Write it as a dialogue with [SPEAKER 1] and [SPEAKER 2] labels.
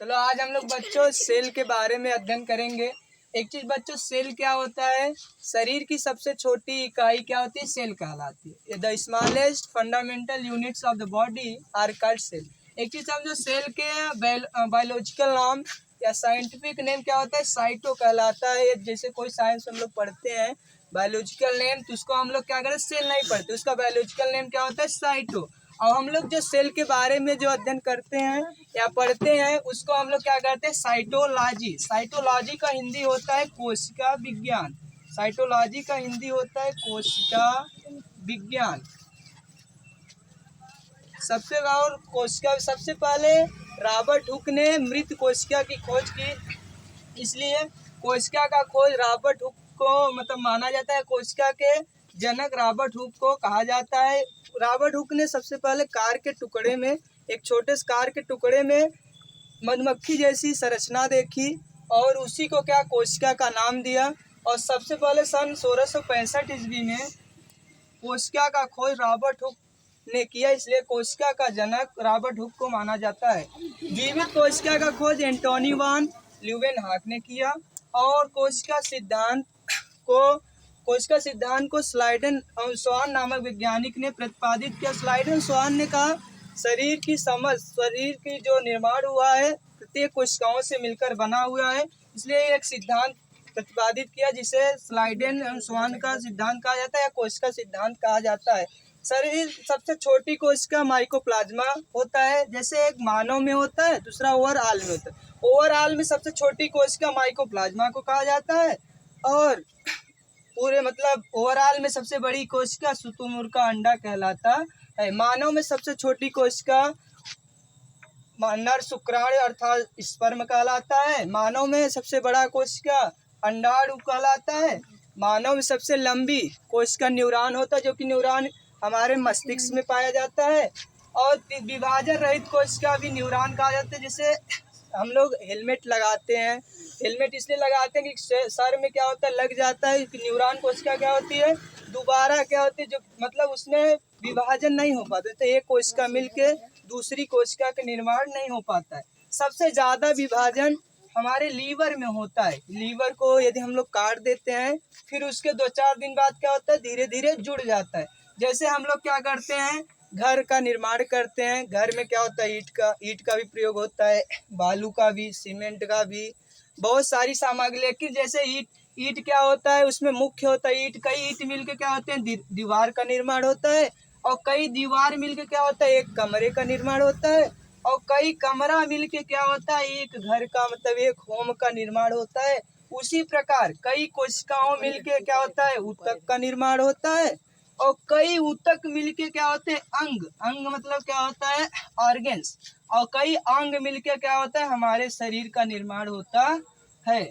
[SPEAKER 1] चलो आज हम लोग बच्चों सेल के बारे में अध्ययन करेंगे। एक चीज बच्चों, सेल क्या होता है? शरीर की सबसे छोटी इकाई क्या होती है? सेल कहलाती है। The smallest fundamental units of the body are called cell. एक चीज समझो, सेल के बायोलॉजिकल नाम या साइंटिफिक नेम क्या होता है? साइटो कहलाता है। जैसे कोई साइंस हम लोग पढ़ते हैं बायोलॉजिकल नेम, तो उसको हम लोग क्या करें? सेल नहीं पढ़ते, उसका बायोलॉजिकल नेम क्या होता है? साइटो। और हम लोग जो सेल के बारे में जो अध्ययन करते हैं या पढ़ते हैं उसको हम लोग क्या करते हैं? साइटोलॉजी। साइटोलॉजी का हिंदी होता है कोशिका विज्ञान। साइटोलॉजी का हिंदी होता है कोशिका विज्ञान। सबसे पहले रॉबर्ट हुक ने मृत कोशिका की खोज की, इसलिए कोशिका का खोज रॉबर्ट हुक को मतलब माना जाता है। कोशिका के जनक रॉबर्ट हुक को कहा जाता है। रॉबर्ट हुक ने सबसे पहले कार के टुकड़े में, एक छोटे से कार के टुकड़े में मधुमक्खी जैसी संरचना देखी और उसी को क्या कोशिका का नाम दिया। और सबसे पहले सन 1665 ईस्वी में कोशिका का खोज रॉबर्ट हुक ने किया, इसलिए कोशिका का जनक रॉबर्ट हुक को माना जाता है। जीवित कोशिका का खोज एंटोनी वान ल्यूवेनहॉक ने किया और कोशिका सिद्धांत को स्लाइडन स्वान नामक वैज्ञानिक ने प्रतिपादित किया। स्लाइडन स्वान ने कहा शरीर की जो निर्माण हुआ है प्रत्येक कोशिकाओं से मिलकर बना हुआ है, इसलिए एक सिद्धांत प्रतिपादित किया जिसे स्लाइडन स्वान का सिद्धांत कहा जाता है या कोशिका सिद्धांत कहा जाता है। शरीर सबसे छोटी कोशिका माइकोप्लाज्मा होता है, जैसे एक मानव में होता है, दूसरा ओवरऑल में होता है। ओवरऑल में सबसे छोटी कोशिका माइकोप्लाज्मा को कहा जाता है और पूरे मतलब ओवरऑल में सबसे बड़ी कोशिका शुतुरमुर्ग का अंडा कहलाता है। मानव में सबसे छोटी कोशिका नर शुक्राणु अर्थात स्पर्म कहलाता है। मानव में सबसे बड़ा कोशिका अंडाणु कहलाता है। मानव में सबसे लंबी कोशिका न्यूरॉन होता है, जो कि न्यूरॉन हमारे मस्तिष्क में पाया जाता है। और विभाजन रहित कोशिका भी न्यूरॉन कहा जाता है। जैसे हम लोग हेलमेट लगाते हैं, हेलमेट इसलिए लगाते हैं कि सर में क्या होता है? लग जाता है। न्यूरॉन कोशिका क्या होती है? दोबारा क्या होती है? जो मतलब उसमें विभाजन नहीं हो पाता, तो एक कोशिका मिलके दूसरी कोशिका का निर्माण नहीं हो पाता है। सबसे ज्यादा विभाजन हमारे लीवर में होता है। लीवर को यदि हम लोग काट देते हैं फिर उसके 2-4 दिन बाद क्या होता है? धीरे धीरे जुड़ जाता है। जैसे हम लोग क्या करते हैं? घर का निर्माण करते हैं। घर में क्या होता है? ईंट का भी प्रयोग होता है, बालू का भी, सीमेंट का भी, बहुत सारी सामग्री। लेकिन जैसे ईंट क्या होता है? उसमें मुख्य होता है ईंट। कई ईंट मिलके क्या होते हैं? दीवार का निर्माण होता है। और कई दीवार मिलके क्या होता है? एक कमरे का निर्माण होता है। और कई कमरा मिलके क्या होता है? एक घर का मतलब एक होम का निर्माण होता है। उसी प्रकार कई कोशिकाओं मिलके क्या होता है? ऊतक का निर्माण होता है। और कई ऊतक मिलके क्या होते हैं? अंग मतलब क्या होता है? ऑर्गेन्स। और कई अंग मिलके क्या होता है? हमारे शरीर का निर्माण होता है।